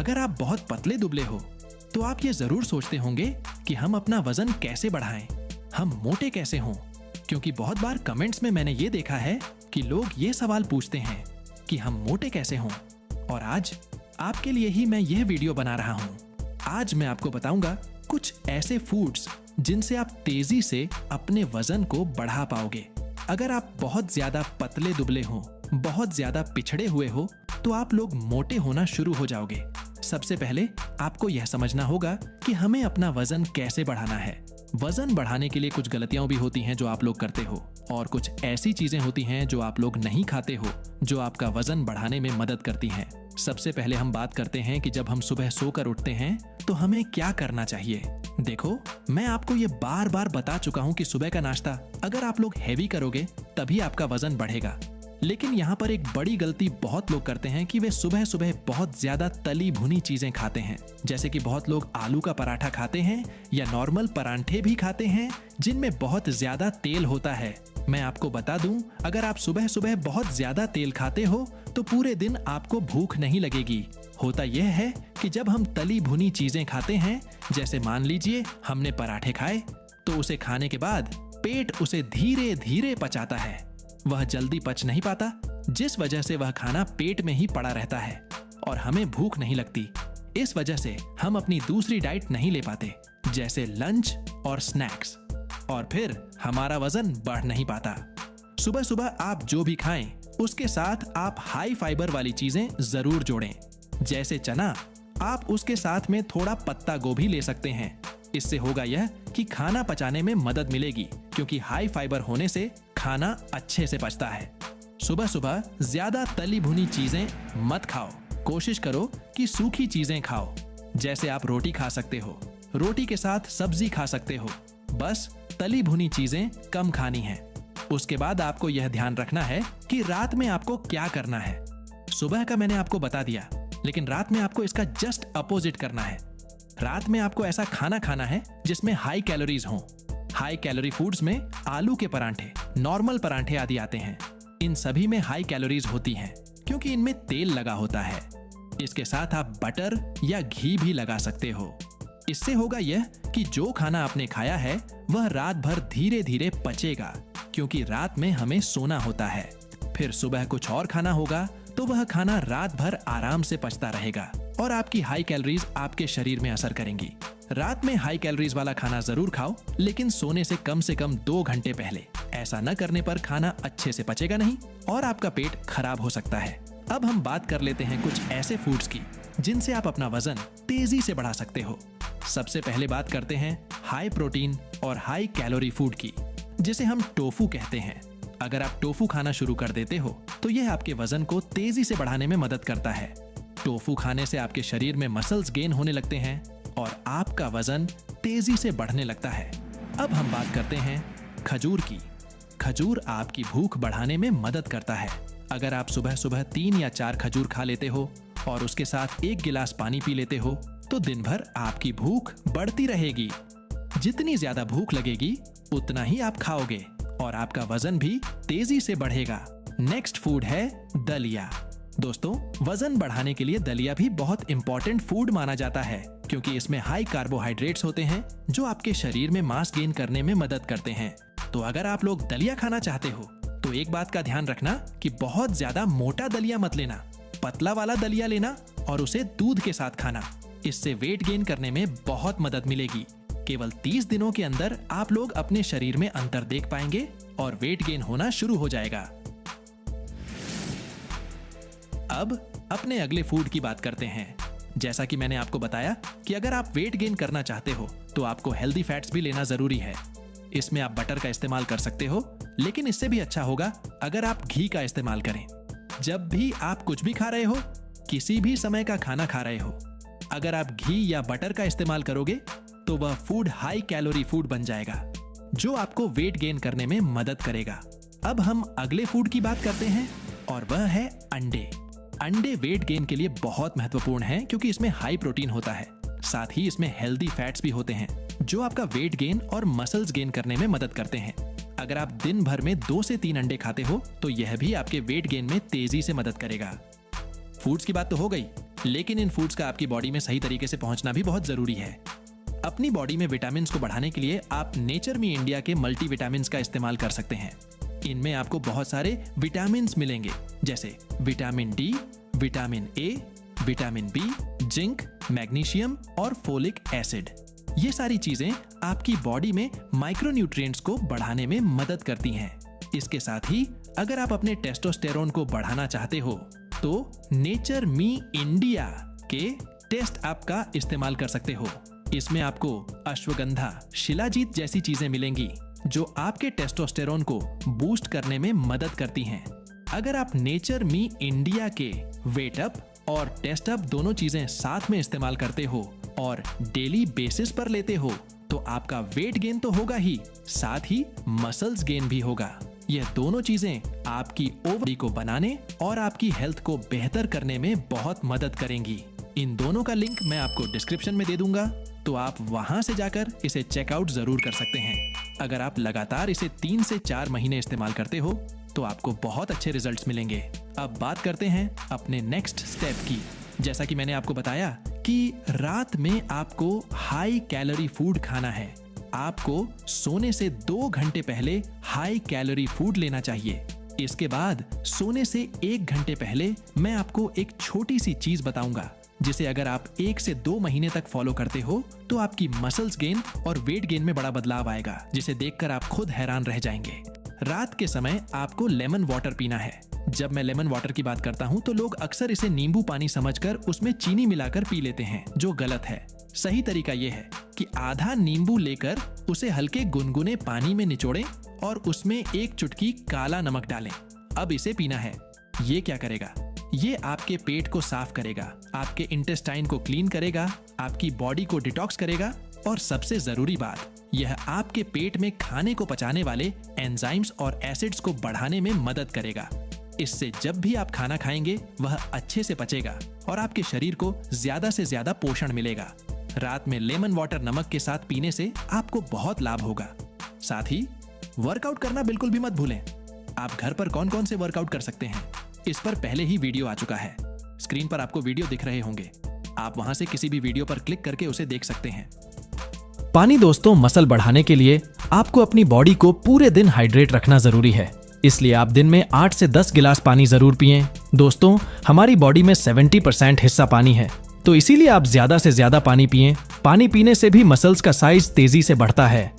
अगर आप बहुत पतले दुबले हो तो आप ये जरूर सोचते होंगे कि हम अपना वजन कैसे बढ़ाएं, हम मोटे कैसे हों। क्योंकि बहुत बार कमेंट्स में मैंने ये देखा है कि लोग ये सवाल पूछते हैं कि हम मोटे कैसे हों। और आज आपके लिए ही मैं यह वीडियो बना रहा हूं। आज मैं आपको बताऊंगा कुछ ऐसे फूड्स जिनसे आप तेजी से अपने वजन को बढ़ा पाओगे। अगर आप बहुत ज्यादा पतले दुबले हो, बहुत ज्यादा पिछड़े हुए हो, तो आप लोग मोटे होना शुरू हो जाओगे। सबसे पहले आपको यह समझना होगा कि हमें अपना वजन कैसे बढ़ाना है। वजन बढ़ाने के लिए कुछ गलतियां भी होती हैं जो आप लोग करते हो, और कुछ ऐसी चीजें होती हैं जो आप लोग नहीं खाते हो जो आपका वजन बढ़ाने में मदद करती हैं। सबसे पहले हम बात करते हैं कि जब हम सुबह सोकर उठते हैं तो हमें क्या करना चाहिए। देखो, मैं आपको ये बार बार बता चुका हूँ कि सुबह का नाश्ता अगर आप लोग हैवी करोगे तभी आपका वजन बढ़ेगा। लेकिन यहाँ पर एक बड़ी गलती बहुत लोग करते हैं कि वे सुबह सुबह बहुत ज्यादा तली भुनी चीजें खाते हैं। जैसे कि बहुत लोग आलू का पराठा खाते हैं या नॉर्मल परांठे भी खाते हैं जिनमें बहुत ज्यादा तेल होता है। मैं आपको बता दूं, अगर आप सुबह सुबह बहुत ज्यादा तेल खाते हो तो पूरे दिन आपको भूख नहीं लगेगी। होता यह है कि जब हम तली भुनी चीजें खाते हैं, जैसे मान लीजिए हमने पराठे खाए, तो उसे खाने के बाद पेट उसे धीरे धीरे पचाता है। वह जल्दी पच नहीं पाता, जिस वजह से वह खाना पेट में ही पड़ा रहता है और हमें भूख नहीं लगती। इस वजह से हम अपनी दूसरी डाइट नहीं ले पाते, जैसे लंच और स्नैक्स, और फिर हमारा वजन बढ़ नहीं पाता। सुबह सुबह आप जो भी खाएं, उसके साथ आप हाई फाइबर वाली चीजें जरूर जोड़ें। जैसे चना, आप उसके साथ में थोड़ा पत्ता गोभी ले सकते हैं। इससे होगा यह कि खाना पचाने में मदद मिलेगी, क्योंकि हाई फाइबर होने से खाना अच्छे से पचता है। सुबह सुबह ज्यादा तली भुनी चीजें मत खाओ। कोशिश करो कि सूखी चीजें खाओ। जैसे आप रोटी खा सकते हो, रोटी के साथ सब्जी खा सकते हो। बस तली भुनी चीजें कम खानी है। उसके बाद आपको यह ध्यान रखना है कि रात में आपको क्या करना है। सुबह का मैंने आपको बता दिया, लेकिन रात में आपको इसका जस्ट अपोजिट करना है। रात में आपको ऐसा खाना खाना है जिसमें हाई कैलोरीज हों। हाई कैलोरी फूड्स में आलू के परांठे, नॉर्मल परांठे आदि आते हैं। इन सभी में हाई कैलोरीज होती हैं क्योंकि इनमें तेल लगा होता है। इसके साथ आप बटर या घी भी लगा सकते हो। इससे होगा यह कि जो खाना आपने खाया है वह रात भर धीरे धीरे पचेगा, क्योंकि रात में हमें सोना होता है। फिर सुबह कुछ और खाना होगा तो वह खाना रात भर आराम से पचता रहेगा और आपकी हाई कैलोरीज आपके शरीर में असर करेंगी। रात में हाई कैलोरीज वाला खाना जरूर खाओ, लेकिन सोने से कम 2 घंटे पहले। ऐसा न करने पर खाना अच्छे से पचेगा नहीं और आपका पेट खराब हो सकता है। अब हम बात कर लेते हैं कुछ ऐसे फूड्स की जिनसे आप अपना वजन तेजी से बढ़ा सकते हो। सबसे पहले बात करते हैं हाई प्रोटीन और हाई कैलोरी फूड की, जिसे हम टोफू कहते हैं। अगर आप टोफू खाना शुरू कर देते हो तो यह आपके वजन को तेजी से बढ़ाने में मदद करता है। टोफू खाने से आपके शरीर में मसल्स गेन होने लगते हैं और आपका वजन तेजी से बढ़ने लगता है। अब हम बात करते हैं खजूर की। खजूर आपकी भूख बढ़ाने में मदद करता है। अगर आप सुबह सुबह 3 या 4 खजूर खा लेते हो और उसके साथ 1 गिलास पानी पी लेते हो तो दिन भर आपकी भूख बढ़ती रहेगी। जितनी ज्यादा भूख लगेगी उतना ही आप खाओगे और आपका वजन भी तेजी से बढ़ेगा। नेक्स्ट फूड है दलिया। दोस्तों, वजन बढ़ाने के लिए दलिया भी बहुत इंपॉर्टेंट फूड माना जाता है, क्योंकि इसमें हाई कार्बोहाइड्रेट्स होते हैं जो आपके शरीर में मास गेन करने में मदद करते हैं। तो अगर आप लोग दलिया खाना चाहते हो तो एक बात का ध्यान रखना कि बहुत ज्यादा मोटा दलिया मत लेना। पतला वाला दलिया लेना और उसे दूध के साथ खाना। इससे वेट गेन करने में बहुत मदद मिलेगी। केवल 30 दिनों के अंदर आप लोग अपने शरीर में अंतर देख पाएंगे और वेट गेन होना शुरू हो जाएगा। अब अपने अगले फूड की बात करते हैं। जैसा कि मैंने आपको बताया कि अगर आप वेट गेन करना चाहते हो तो आपको हेल्दी फैट्स भी लेना जरूरी है। इसमें आप बटर का इस्तेमाल कर सकते हो, लेकिन इससे भी अच्छा होगा अगर आप घी का इस्तेमाल करें। जब भी आप कुछ भी खा रहे हो, किसी भी समय का खाना खा रहे हो, अगर आप घी या बटर का इस्तेमाल करोगे तो वह फूड हाई कैलोरी फूड बन जाएगा, जो आपको वेट गेन करने में मदद करेगा। अब हम अगले फूड की बात करते हैं और वह है अंडे। अंडे वेट गेन के लिए बहुत महत्वपूर्ण हैं, क्योंकि इसमें हाई प्रोटीन होता है। साथ ही इसमें हेल्दी फैट्स भी होते हैं जो आपका वेट गेन और मसल्स गेन करने में मदद करते हैं। अगर आप दिन भर में 2 से 3 अंडे खाते हो तो यह भी आपके वेट गेन में तेजी से मदद करेगा। फूड्स की बात तो हो गई, लेकिन इन फूड्स का आपकी बॉडी में सही तरीके से पहुंचना भी बहुत जरूरी है। अपनी बॉडी में विटामिन को बढ़ाने के लिए आप नेचर मी इंडिया के मल्टीविटामिन का इस्तेमाल कर सकते हैं। इनमें आपको बहुत सारे विटामिन मिलेंगे, जैसे vitamin D, vitamin A, vitamin B, zinc, magnesium और फोलिक एसिड। ये सारी चीजें आपकी बॉडी में माइक्रोन्यूट्रिएंट्स को बढ़ाने में मदद करती हैं। इसके साथ ही अगर आप अपने टेस्टोस्टेरोन को बढ़ाना चाहते हो तो नेचर मी इंडिया के टेस्ट ऐप का इस्तेमाल कर सकते हो। इसमें आपको अश्वगंधा, शिलाजीत जैसी चीजें मिलेंगी जो आपके टेस्टोस्टेरोन को बूस्ट करने में मदद करती हैं। अगर आप नेचर मी इंडिया के वेट अप और टेस्ट अप दोनों चीजें साथ में इस्तेमाल करते हो और डेली बेसिस पर लेते हो तो आपका वेट गेन तो होगा ही, साथ ही मसल्स गेन भी होगा। यह दोनों चीजें आपकी ओवरी को बनाने और आपकी हेल्थ को बेहतर करने में बहुत मदद करेंगी। इन दोनों का लिंक मैं आपको डिस्क्रिप्शन में दे दूंगा, तो आप वहां से जाकर इसे चेकआउट जरूर कर सकते हैं। अगर आप लगातार इसे 3 से 4 महीने इस्तेमाल करते हो तो आपको बहुत अच्छे रिजल्ट्स मिलेंगे। अब बात करते हैं अपने नेक्स्ट स्टेप की। जैसा कि मैंने आपको बताया कि रात में आपको हाई कैलोरी फूड खाना है। आपको सोने से 2 घंटे पहले हाई कैलोरी फूड लेना चाहिए। इसके बाद सोने से 1 घंटे पहले मैं आपको एक छोटी सी चीज बताऊंगा, जिसे अगर आप 1 से 2 महीने तक फॉलो करते हो तो आपकी मसल्स गेन और वेट गेन में बड़ा बदलाव आएगा, जिसे देखकर आप खुद हैरान रह जाएंगे। रात के समय आपको लेमन वाटर पीना है। जब मैं लेमन वाटर की बात करता हूँ तो लोग अक्सर इसे नींबू पानी समझकर उसमें चीनी मिलाकर पी लेते हैं, जो गलत है। सही तरीका यह है कि आधा नींबू लेकर उसे हल्के गुनगुने पानी में निचोड़ें और उसमें 1 चुटकी काला नमक डालें। अब इसे पीना है। ये क्या करेगा? ये आपके पेट को साफ करेगा, आपके इंटेस्टाइन को क्लीन करेगा, आपकी बॉडी को डिटॉक्स करेगा और सबसे जरूरी बात, यह आपके पेट में खाने को पचाने वाले एंजाइम्स और एसिड्स को बढ़ाने में मदद करेगा। इससे जब भी आप खाना खाएंगे वह अच्छे से पचेगा और आपके शरीर को ज्यादा से ज्यादा पोषण मिलेगा। रात में लेमन वाटर नमक के साथ पीने से आपको बहुत लाभ होगा। साथ ही वर्कआउट करना बिल्कुल भी मत भूलें। आप घर पर कौन कौन से वर्कआउट कर सकते हैं, इस पर पहले ही वीडियो आ चुका है। स्क्रीन पर आपको वीडियो दिख रहे होंगे, आप वहां से किसी भी वीडियो पर क्लिक करके उसे देख सकते हैं। पानी दोस्तों, मसल बढ़ाने के लिए आपको अपनी बॉडी को पूरे दिन हाइड्रेट रखना जरूरी है, इसलिए आप दिन में 8 से 10 गिलास पानी जरूर पिएं। दोस्तों, हमारी बॉडी में 70% हिस्सा पानी है, तो इसीलिए आप ज्यादा से ज्यादा पानी पिएं। पानी पीने से भी मसल्स का साइज तेजी से बढ़ता है